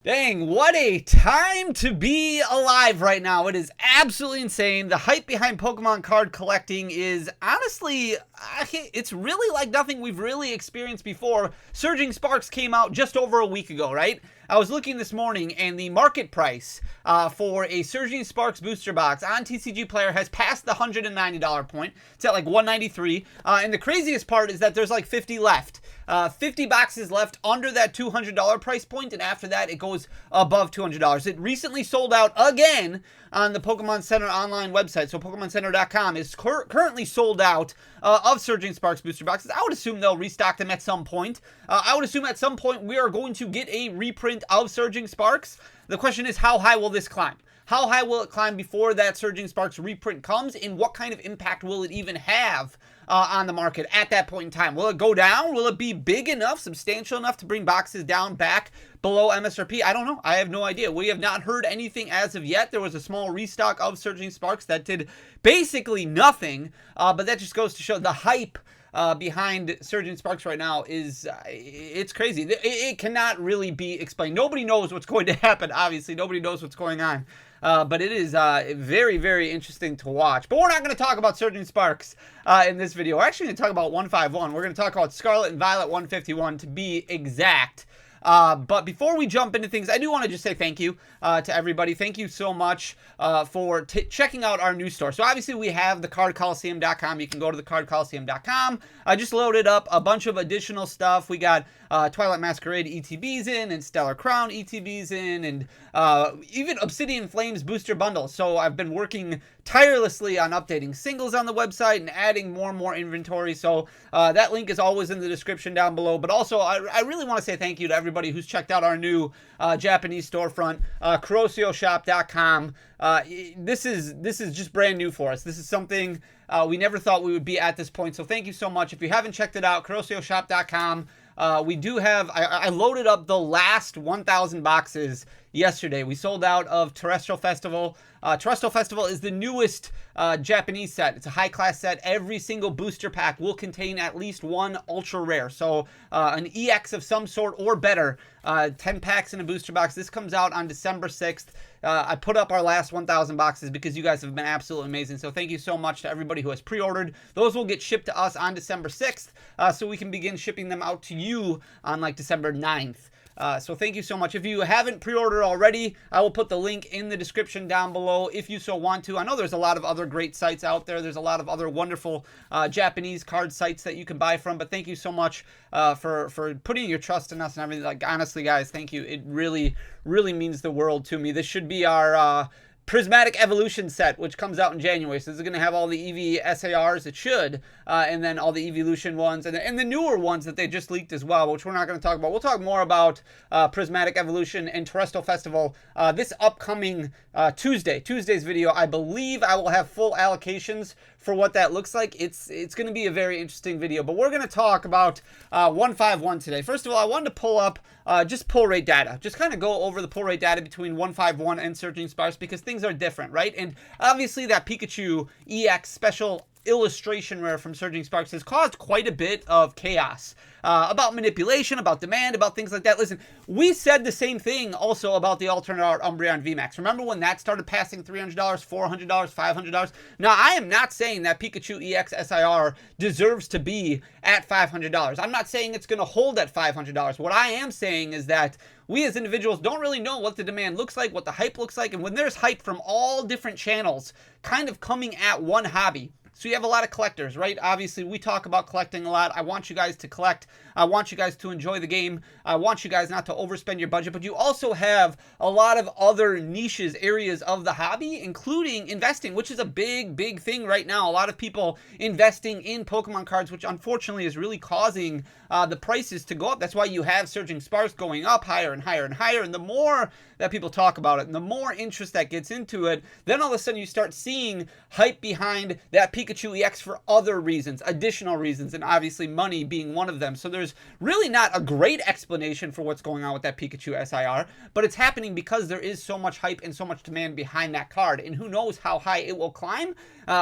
Dang, what a time to be alive right now. It is absolutely insane. The hype behind Pokemon card collecting is honestly, it's really like nothing we've really experienced before. Surging Sparks came out just over a week ago, right? I was looking this morning and the market price for a Surging Sparks booster box on TCG Player has passed the $190 point. It's at like $193. And the craziest part is that there's like 50 left. 50 boxes left under that $200 price point, and after that it goes above $200. It recently sold out again on the Pokemon Center online website. So pokemoncenter.com is currently sold out of Surging Sparks booster boxes. I would assume they'll restock them at some point. I would assume at some point we are going to get a reprint of Surging Sparks. The question is, how high will this climb? How high will it climb before that Surging Sparks reprint comes, and what kind of impact will it even have on the market at that point in time? Will it go down? Will it be big enough, substantial enough to bring boxes down back below MSRP? I don't know. I have no idea. We have not heard anything as of yet. There was a small restock of Surging Sparks that did basically nothing, but that just goes to show the hype behind Surging Sparks right now is it's crazy. It cannot really be explained. Nobody knows what's going to happen, obviously. Nobody knows what's going on. But it is very, very interesting to watch. But we're not going to talk about Surging Sparks in this video. We're actually going to talk about 151. We're going to talk about Scarlet and Violet 151 to be exact. But before we jump into things, I do want to just say thank you to everybody. Thank you so much for checking out our new store. So obviously we have the cardcoliseum.com. You can go to the cardcoliseum.com. I just loaded up a bunch of additional stuff. We got Twilight Masquerade ETBs in, and Stellar Crown ETBs in, and even Obsidian Flames booster bundles. So I've been working tirelessly on updating singles on the website and adding more and more inventory. So that link is always in the description down below. But also, I really want to say thank you to everybody who's checked out our new Japanese storefront, kurosioshop.com. This is just brand new for us. This is something we never thought we would be at this point. So thank you so much. If you haven't checked it out, kurosioshop.com. We do have, I loaded up the last 1,000 boxes yesterday. We sold out of Terrestrial Festival. Terrestrial Festival is the newest Japanese set. It's a high-class set. Every single booster pack will contain at least one ultra rare. So an EX of some sort or better. 10 packs in a booster box. This comes out on December 6th. I put up our last 1,000 boxes because you guys have been absolutely amazing. So thank you so much to everybody who has pre-ordered. Those will get shipped to us on December 6th, so we can begin shipping them out to you on like December 9th. So thank you so much. If you haven't pre-ordered already, I will put the link in the description down below if you so want to. I know there's a lot of other great sites out there. There's a lot of other wonderful Japanese card sites that you can buy from. But thank you so much for putting your trust in us and everything. Like, honestly, guys, thank you. It really, really means the world to me. This should be our Prismatic Evolution set, which comes out in January. So this is going to have all the EV SARs. It should. And then all the Evolution ones. And the newer ones that they just leaked as well, which we're not going to talk about. We'll talk more about Prismatic Evolution and Terrestrial Festival this upcoming Tuesday. Tuesday's video, I believe I will have full allocations for what that looks like. It's going to be a very interesting video. But we're going to talk about 151 today. First of all, I wanted to pull up just pull rate data. Just kind of go over the pull rate data between 151 and Surging Sparks because things are different, right? And obviously that Pikachu EX special illustration rare from Surging Sparks has caused quite a bit of chaos about manipulation, about demand, about things like that. Listen, we said the same thing also about the alternate art Umbreon VMAX. Remember when that started passing $300, $400, $500? Now, I am not saying that Pikachu EX SIR deserves to be at $500. I'm not saying it's going to hold at $500. What I am saying is that we as individuals don't really know what the demand looks like, what the hype looks like, and when there's hype from all different channels kind of coming at one hobby. So you have a lot of collectors, right? Obviously, we talk about collecting a lot. I want you guys to collect. I want you guys to enjoy the game. I want you guys not to overspend your budget. But you also have a lot of other niches, areas of the hobby, including investing, which is a big, big thing right now. A lot of people investing in Pokemon cards, which unfortunately is really causing the prices to go up. That's why you have Surging Sparks going up higher and higher and higher. And the more that people talk about it and the more interest that gets into it, then all of a sudden you start seeing hype behind that Pikachu EX for other reasons, additional reasons, and obviously money being one of them. So there's really not a great explanation for what's going on with that Pikachu SIR, but it's happening because there is so much hype and so much demand behind that card, and who knows how high it will climb.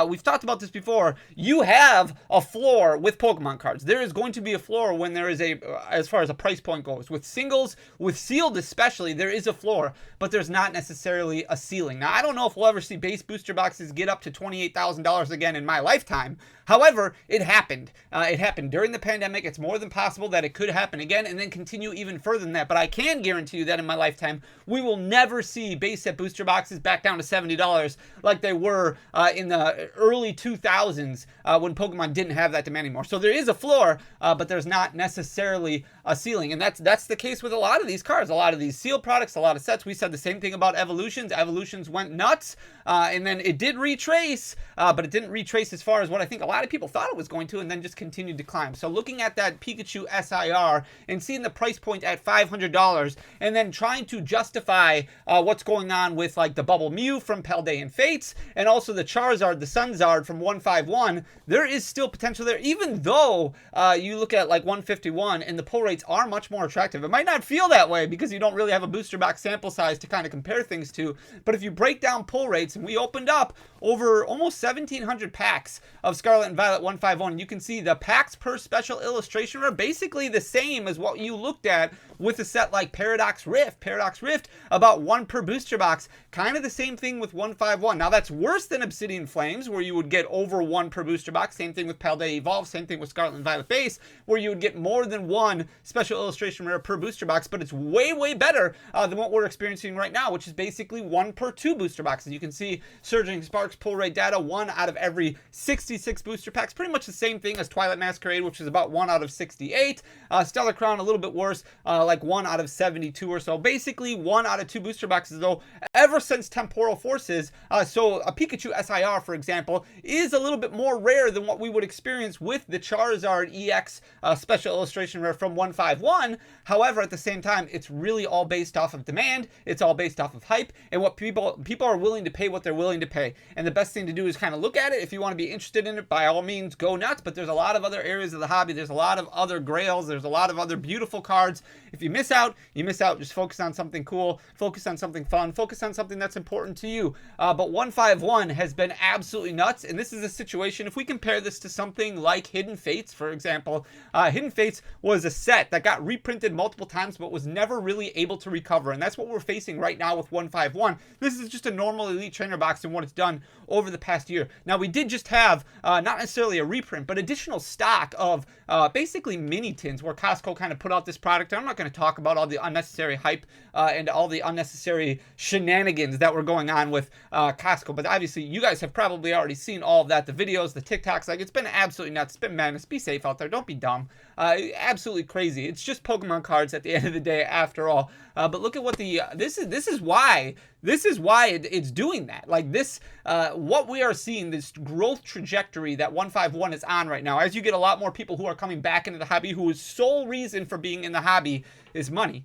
We've talked about this before. You have a floor with Pokemon cards. There is going to be a floor when there is as far as a price point goes. With singles, with sealed especially, there is a floor, but there's not necessarily a ceiling. Now, I don't know if we'll ever see base booster boxes get up to $28,000 again in my lifetime. However, it happened. It happened during the pandemic. It's more than possible that it could happen again and then continue even further than that. But I can guarantee you that in my lifetime, we will never see base set booster boxes back down to $70 like they were in the early 2000s when Pokemon didn't have that demand anymore. So there is a floor, but there's not necessarily a ceiling. And that's the case with a lot of these cards, a lot of these sealed products, a lot of sets. We said the same thing about Evolutions. Evolutions went nuts, and then it did retrace, but it didn't retrace as far as what I think a lot of people thought it was going to, and then just continued to climb. So looking at that Pikachu SIR and seeing the price point at $500, and then trying to justify what's going on with like the Bubble Mew from Paldea and Fates, and also the Charizard, the Sunzard from 151, there is still potential there, even though you look at like 151 and the pull rates are much more attractive. It might not feel that way because you don't really have a booster box sample size to kind of compare things to, but if you break down pull rates, and we opened up over almost 1,700 packs of Scarlet and Violet 151, you can see the packs per special illustration are basically the same as what you looked at with a set like Paradox Rift. Paradox Rift, about 1 per booster box. Kind of the same thing with 151. Now that's worse than Obsidian Flames, where you would get over 1 per booster box. Same thing with Paldea Evolve. Same thing with Scarlet and Violet Base, where you would get more than 1 special illustration rare per booster box. But it's way, way better than what we're experiencing right now, which is basically 1 per 2 booster boxes. You can see Surging Sparks pull rate data, 1 out of every 66 booster packs. Pretty much the same thing as Twilight Masquerade, which is about 1 out of 68. Stellar Crown, a little bit worse, like 1 out of 72 or so. Basically 1 out of 2 booster boxes though, ever since Temporal Forces. So a Pikachu SIR, for example, is a little bit more rare than what we would experience with the Charizard EX special illustration rare from 151. However, at the same time, it's really all based off of demand. It's all based off of hype and what people are willing to pay what they're willing to pay. And the best thing to do is kind of look at it. If you want to be interested in it, by all means, go nuts. But there's a lot of other areas of the hobby. There's a lot of other grails. There's a lot of other beautiful cards. If you miss out, you miss out. Just focus on something cool. Focus on something fun. Focus on something that's important to you. But 151 has been absolutely nuts. And this is a situation, if we compare this to something like Hidden Fates, for example, Hidden Fates was a set that got reprinted multiple times, but was never really able to recover. And that's what we're facing right now with 151. This is just a normal Elite Trainer box and what it's done over the past year. Now, we did just have, not necessarily a reprint, but additional stock of basically mini tins where Costco kind of put out this product. I'm not going to talk about all the unnecessary hype and all the unnecessary shenanigans that were going on with Costco, but obviously you guys have probably already seen all of that, the videos, the TikToks. Like, it's been absolutely nuts. It's been madness. Be safe out there. Don't be dumb. Absolutely crazy. It's just Pokemon cards at the end of the day after all. But look at what the this is why it's doing that. Like this, what we are seeing, this growth trajectory that 151 is on right now, as you get a lot more people who are coming back into the hobby, whose sole reason for being in the hobby is money.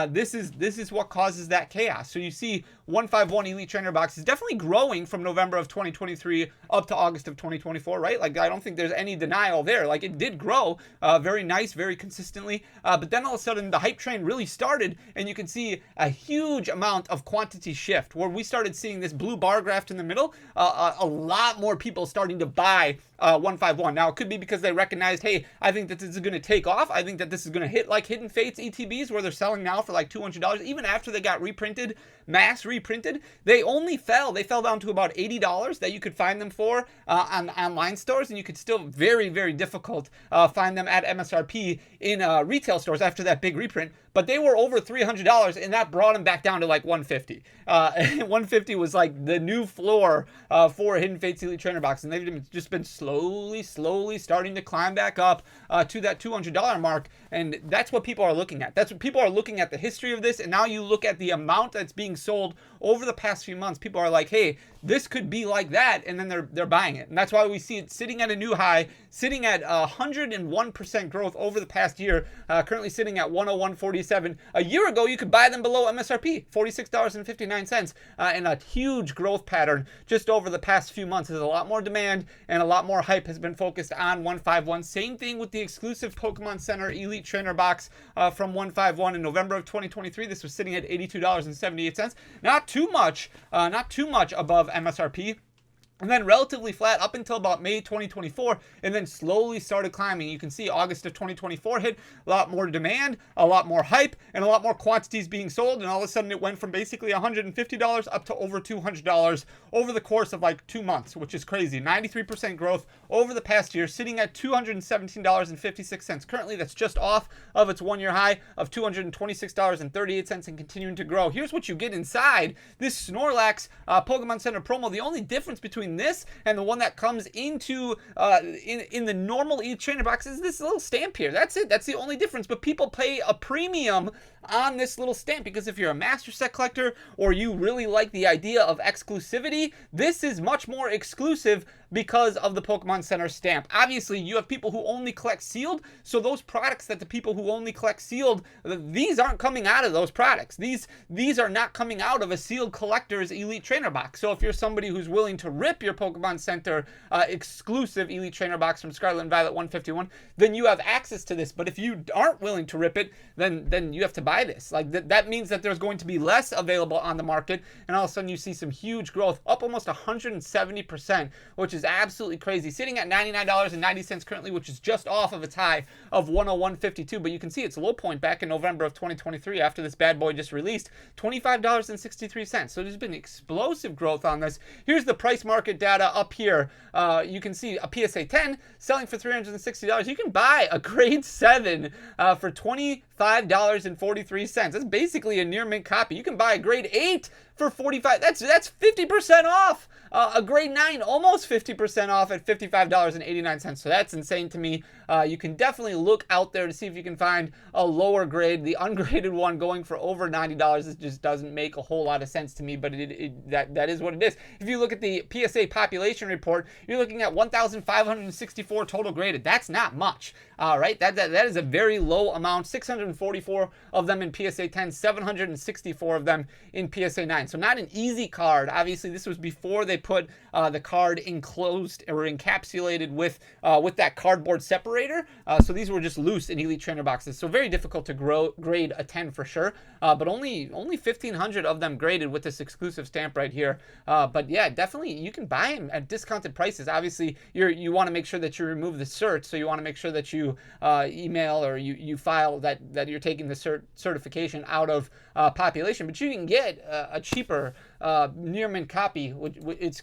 This is what causes that chaos. So you see 151 Elite Trainer box is definitely growing from November of 2023 up to August of 2024, right? Like, I don't think there's any denial there. Like, it did grow very nice, very consistently. But then all of a sudden the hype train really started, and you can see a huge amount of quantity shift where we started seeing this blue bar graph in the middle, a lot more people starting to buy 151. Now, it could be because they recognized, hey, I think that this is going to take off. I think that this is going to hit like Hidden Fates ETBs where they're selling now for like $200. Even after they got reprinted, mass reprinted, they fell down to about $80 that you could find them for on online stores, and you could still very, very difficult find them at MSRP in retail stores after that big reprint. But they were over $300, and that brought them back down to like $150. 150 was like the new floor for Hidden Fates Elite Trainer box, and they've just been slowly starting to climb back up to that $200 mark, and that's what people are looking at. That's what people are looking at, the history of this, and now you look at the amount that's being sold over the past few months. People are like, hey, this could be like that, and then they're buying it. And that's why we see it sitting at a new high, sitting at 101% growth over the past year, currently sitting at 101.47. A year ago, you could buy them below MSRP, $46.59, and a huge growth pattern just over the past few months. There's a lot more demand and a lot more hype has been focused on 151. Same thing with the exclusive Pokemon Center Elite Trainer box from 151 in November of 2023. This was sitting at $82.78. Not too much above MSRP. And then relatively flat up until about May 2024, and then slowly started climbing. You can see August of 2024 hit, a lot more demand, a lot more hype, and a lot more quantities being sold, and all of a sudden it went from basically $150 up to over $200 over the course of like 2 months, which is crazy. 93% growth over the past year, sitting at $217.56. Currently, that's just off of its one-year high of $226.38 and continuing to grow. Here's what you get inside this Snorlax Pokemon Center promo. The only difference between this and the one that comes into in the normal e-trainer box is this little stamp here. That's it. That's the only difference. But people pay a premium on this little stamp because if you're a master set collector or you really like the idea of exclusivity, this is much more exclusive because of the Pokemon Center stamp. Obviously, you have people who only collect sealed, so those products that the people who only collect sealed, these aren't coming out of those products. These are not coming out of a sealed collector's Elite Trainer box. So if you're somebody who's willing to rip your Pokemon Center exclusive Elite Trainer box from Scarlet and Violet 151, then you have access to this. But if you aren't willing to rip it, then you have to buy this. Like that means that there's going to be less available on the market, and all of a sudden you see some huge growth, up almost 170%, which is absolutely crazy. Sitting at $99.90 currently, which is just off of its high of 101.52. But you can see its low point back in November of 2023 after this bad boy just released, $25.63. So there's been explosive growth on this. Here's the price market data up here. You can see a PSA 10 selling for $360. You can buy a grade 7 for $25.43. That's basically a near mint copy. You can buy a grade 8 for $45. That's 50% off. A grade 9 almost 50% off at $55.89. So that's insane to me. You can definitely look out there to see if you can find a lower grade. The ungraded one going for over $90, it just doesn't make a whole lot of sense to me, but that is what it is. If you look at the PSA population report, you're looking at 1,564 total graded. That's not much, right? That is a very low amount. 644 of them in PSA 10, 764 of them in PSA 9. So not an easy card. Obviously, this was before they put the card enclosed or encapsulated with that cardboard separator. So these were just loose in Elite Trainer boxes. So very difficult to grade a 10 for sure. But only 1,500 of them graded with this exclusive stamp right here. But yeah, definitely you can buy them at discounted prices. Obviously, you want to make sure that you remove the cert. So you want to make sure that you email or you file that you're taking the certification out of population. But you can get a cheaper near mint copy, which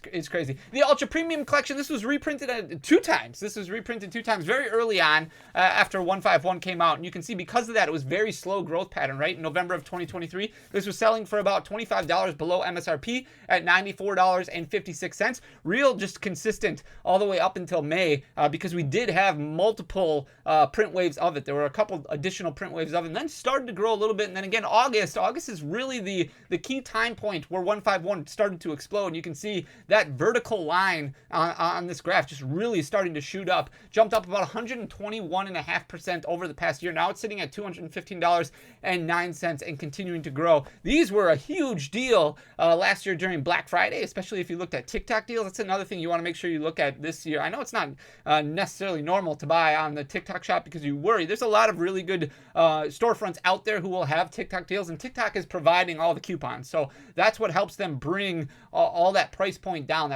it's crazy. The Ultra Premium Collection, this was reprinted 2 times. This was reprinted 2 times very early on after 151 came out. And you can see because of that, it was very slow growth pattern, right? In November of 2023, this was selling for about $25 below MSRP at $94.56. Real just consistent all the way up until May because we did have multiple print waves of it. There were a couple additional print waves of it and then started to grow a little bit. And then again, August is really the key time point where 151 started to explode. And you can see that vertical line on this graph just really starting to shoot up. Jumped up about 121.5% over the past year. Now it's sitting at $215.09 and continuing to grow. These were a huge deal last year during Black Friday, especially if you looked at TikTok deals. That's another thing you want to make sure you look at this year. I know it's not necessarily normal to buy on the TikTok shop because you worry. There's a lot of really good storefronts out there who will have TikTok deals, and TikTok is providing all the coupons. So that's what helps them bring all that price point down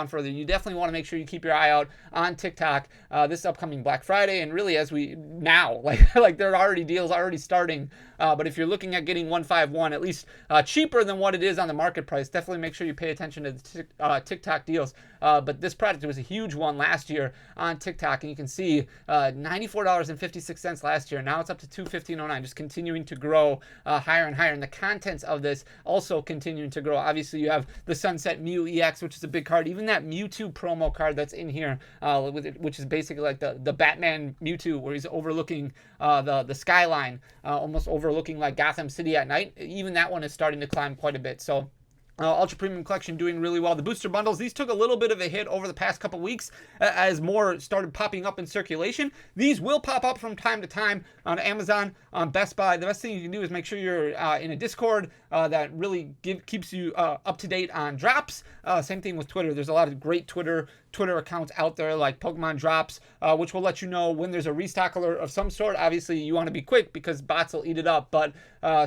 further. You definitely want to make sure you keep your eye out on TikTok this upcoming Black Friday, and really as we now like there are already deals already starting. But if you're looking at getting 151 at least cheaper than what it is on the market price, definitely make sure you pay attention to the TikTok deals. But this product was a huge one last year on TikTok, and you can see $94.56 last year. Now it's up to $215.09, just continuing to grow higher and higher. And the contents of this also continuing to grow. Obviously, you have the Sunset Mew EX, which is a big card. Even that Mewtwo promo card that's in here, which is basically like the Batman Mewtwo, where he's overlooking the skyline, almost overlooking like Gotham City at night. Even that one is starting to climb quite a bit. So Ultra Premium Collection doing really well. The booster bundles, these took a little bit of a hit over the past couple weeks as more started popping up in circulation. These will pop up from time to time on Amazon, on Best Buy. The best thing you can do is make sure you're in a Discord that really keeps you up to date on drops. Same thing with Twitter. There's a lot of great Twitter accounts out there like Pokemon Drops, which will let you know when there's a restock alert of some sort. Obviously, you want to be quick because bots will eat it up, but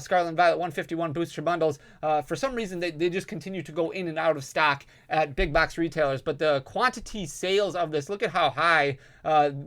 Scarlet and Violet 151 booster bundles, for some reason, they just continue to go in and out of stock at big box retailers. But the quantity sales of this, look at how high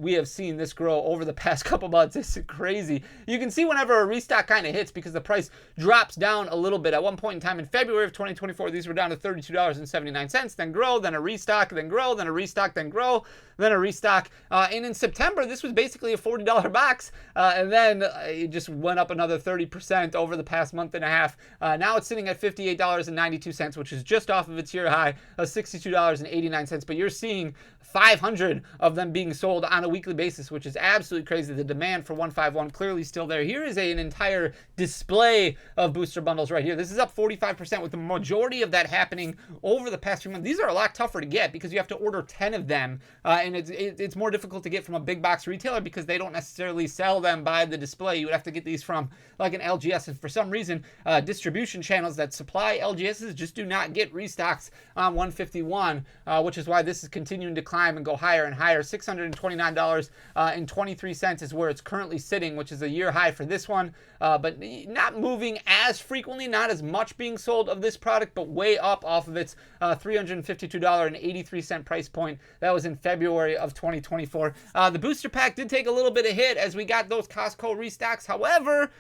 we have seen this grow over the past couple months. It's crazy. You can see whenever a restock kind of hits because the price drops down a little bit. At one point in time in February of 2024, these were down to $32.79, then grow, then a restock, then grow, then a restock, then grow, then a restock. And in September, this was basically a $40 box, and then it just went up another 30% over the past month and a half. Now it's sitting at $58.92, which is just off of its year high of $62.89. But you're seeing 500 of them being sold on a weekly basis, which is absolutely crazy. The demand for 151 clearly still there. Here is an entire display of booster bundles right here. This is up 45%, with the majority of that happening over the past few months. These are a lot tougher to get because you have to order 10 of them, and it's more difficult to get from a big box retailer because they don't necessarily sell them by the display. You would have to get these from like an LGS, and for some reason, distribution channels that supply LGSs just do not get restocks on 151, which is why this is continuing to climb and go higher and higher. $629.23 is where it's currently sitting, which is a year high for this one, but not moving as frequently, not as much being sold of this product, but way up off of its $352.83 price point. That was in February of 2024. The booster pack did take a little bit of hit as we got those Costco restocks. However,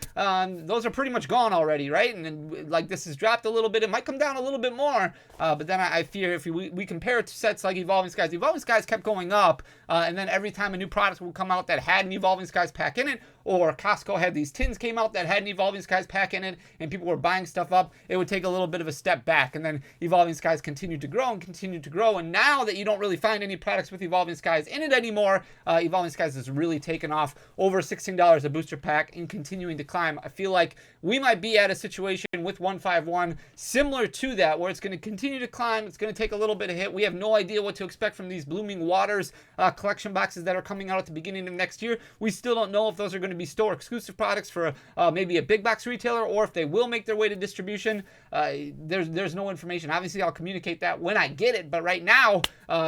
those are pretty much gone already, right? And like this has dropped a little bit. It might come down a little bit more, but then I fear if we compare it to sets like Evolving Skies kept going up, and then every time a new product would come out that had an Evolving Skies pack in it, or Costco had these tins came out that had an Evolving Skies pack in it, and people were buying stuff up, it would take a little bit of a step back, and then Evolving Skies continued to grow and continued to grow, and now that you don't really find any products with Evolving Skies in it anymore, Evolving Skies has really taken off, over $16 a booster pack and continuing to climb. I feel like we might be at a situation with 151 similar to that, where it's going to continue to climb, it's going to take a little bit of hit. We have no idea what to expect from these Blooming Waters collection boxes that are coming out at the beginning of next year. We still don't know if those are going to be store exclusive products for maybe a big box retailer, or if they will make their way to distribution. There's no information. Obviously, I'll communicate that when I get it, but right now,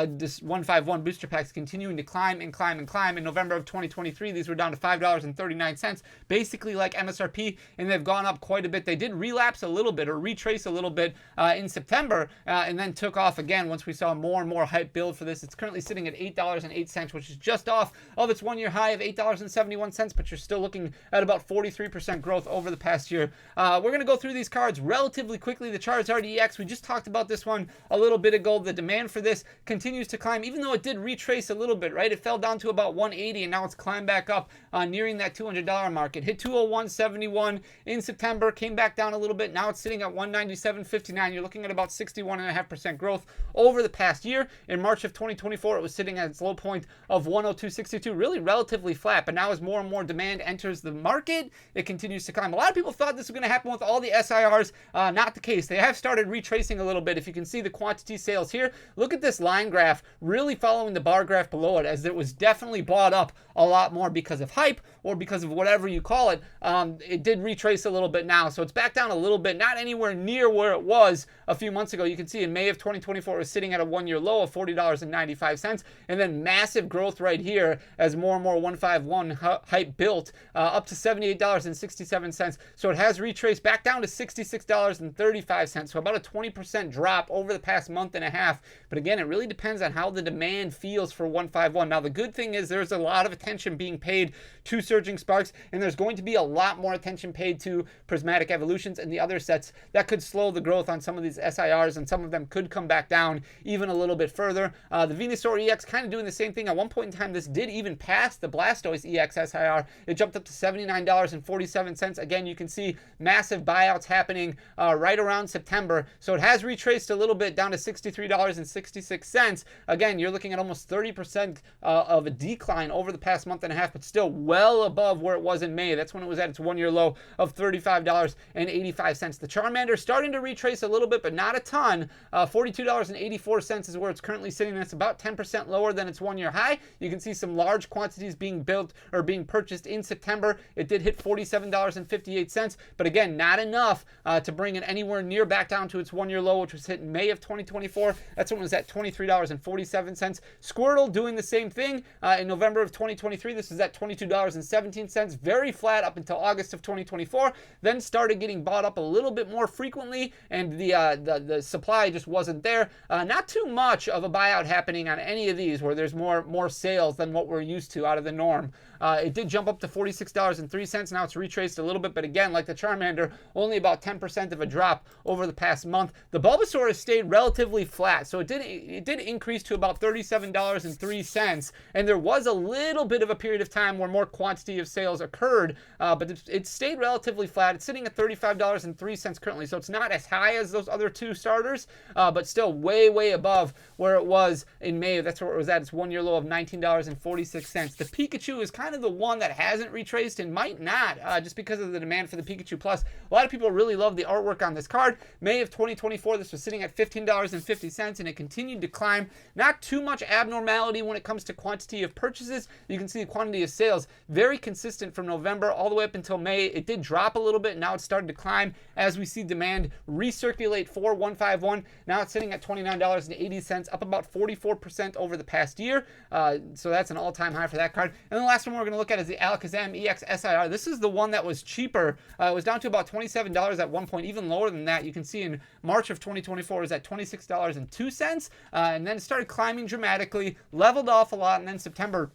this 151 booster packs continuing to climb and climb and climb. In November of 2023, these were down to $5.39, basically like MSRP, and they've gone up quite a bit. They did relapse a little bit or retrace a little bit in September, and then took off again once we saw more and more hype build for this. It's currently sitting at $8.08, which is just off of its one-year high of $8.71, but you're still looking at about 43% growth over the past year. We're going to go through these cards relatively quickly. The Charizard EX, we just talked about this one a little bit ago. The demand for this continues to climb, even though it did retrace a little bit, right? It fell down to about 180, and now it's climbed back up, nearing that $200 mark. It hit 201.71 in September, came back down a little bit. Now it's sitting at 197.59. You're looking at about 61.5% growth over the past year. In March of 2024, it was sitting at its low point of 102.62, really relatively flat, but now as more and more demand enters the market, it continues to climb. A lot of people thought this was going to happen with all the SIRs. Not the case. They have started retracing a little bit. If you can see the quantity sales here, look at this line graph, really following the bar graph below it, as it was definitely bought up a lot more because of hype or because of whatever you call it. It did retrace a little bit now, so it's back down a little bit, not anywhere near where it was a few months ago. You can see in May of 2024, it was sitting at a one-year low of $40.95, and then massive growth right here as more and more 151 hype built up to $78.67. So it has retraced back down to $66.35, so about a 20% drop over the past month and a half. But again, it really depends on how the demand feels for 151. Now, the good thing is there's a lot of attention being paid to Surging Sparks, and there's going to be a lot more attention paid to Prismatic Evolutions and the other sets that could slow the growth on some of these SIRs, and some of them could come back down even a little bit further. The Venusaur EX kind of doing the same thing. At one point in time, this did even pass the Blastoise EX SIR it jumped up to $79.47. Again, you can see massive buyouts happening right around September. So it has retraced a little bit down to $63.66. Again, you're looking at almost 30% of a decline over the past month and a half, but still well above where it was in May. That's when it was at its one-year low of $35.85. The Charmander starting to retrace a little bit, but not a ton. $42.84 is where it's currently sitting. That's about 10% lower than its one-year high. You can see some large quantities being built or being purchased in September. It did hit $47.58, but again, not enough to bring it anywhere near back down to its one-year low, which was hit in May of 2024. That's when it was at $23.47. Squirtle doing the same thing in November of 2023. This is at $22.17. Very flat up until August of 2024. Then started getting bought up a little bit more frequently, and the supply just wasn't there. Not too much of a buyout happening on any of these where there's more sales than what we're used to out of the norm. It did jump up to $46.03. Now it's retraced a little bit, but again, like the Charmander, only about 10% of a drop over the past month. The Bulbasaur has stayed relatively flat, so it did increase to about $37.03, and there was a little bit of a period of time where more quantity of sales occurred, but it stayed relatively flat. It's sitting at $35.03 currently, so it's not as high as those other two starters, but still way above where it was in May. That's where it was at its one-year low of $19.46. The Pikachu is kind of the one that hasn't retraced and might not, just because of the demand for the Pikachu Plus. A lot of people really love the artwork on this card. May of 2024, this was sitting at $15.50, and it continued to climb. Not too much abnormality when it comes to quantity of purchases. You can see the quantity of sales very consistent from November all the way up until May. It did drop a little bit, and now it's started to climb as we see demand recirculate for 151. Now it's sitting at $29.80, up about 44% over the past year. So that's an all-time high for that card. And the last one we're going to look at is the Alakazam EX SIR. This is the one that was cheaper. It was down to about $27 at one point, even lower than that. You can see in March of 2024 it was at $26.02, and then it started climbing dramatically, leveled off a lot, and then September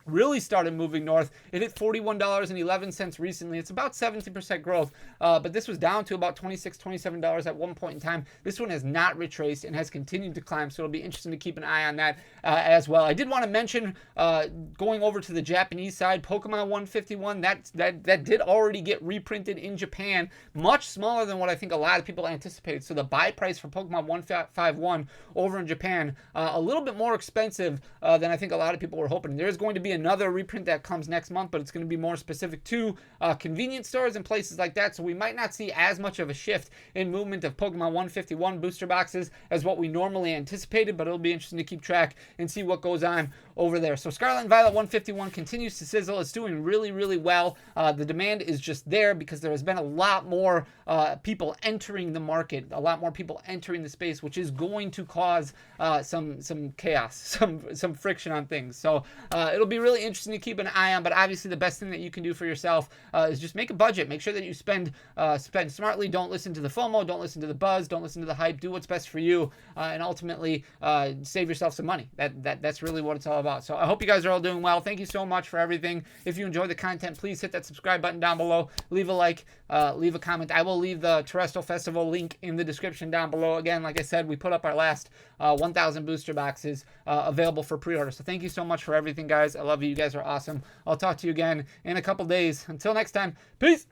really started moving north. It hit $41.11 recently. It's about 17% growth, but this was down to about $26, $27 at one point in time. This one has not retraced and has continued to climb, so it'll be interesting to keep an eye on that as well. I did want to mention, going over to the Japanese side, Pokemon 151, that did already get reprinted in Japan, much smaller than what I think a lot of people anticipated. So the buy price for Pokemon 151 over in Japan, a little bit more expensive than I think a lot of people were hoping. There's going to be another reprint that comes next month, but it's going to be more specific to convenience stores and places like that, so we might not see as much of a shift in movement of Pokemon 151 booster boxes as what we normally anticipated, but it'll be interesting to keep track and see what goes on over there. So Scarlet and Violet 151 continues to sizzle. It's doing really well. The demand is just there because there has been a lot more people entering the market, a lot more people entering the space, which is going to cause some chaos, some friction on things. So it'll be really interesting to keep an eye on, but obviously the best thing that you can do for yourself is just make a budget. Make sure that you spend smartly. Don't listen to the FOMO. Don't listen to the buzz. Don't listen to the hype. Do what's best for you, and ultimately save yourself some money. That's really what it's all about. So I hope you guys are all doing well. Thank you so much for everything. If you enjoy the content, please hit that subscribe button down below. Leave a like. Leave a comment. I will leave the Terrestrial Festival link in the description down below. Again, like I said, we put up our last 1,000 booster boxes available for pre-order. So thank you so much for everything, guys. I love you. You guys are awesome. I'll talk to you again in a couple days. Until next time, peace.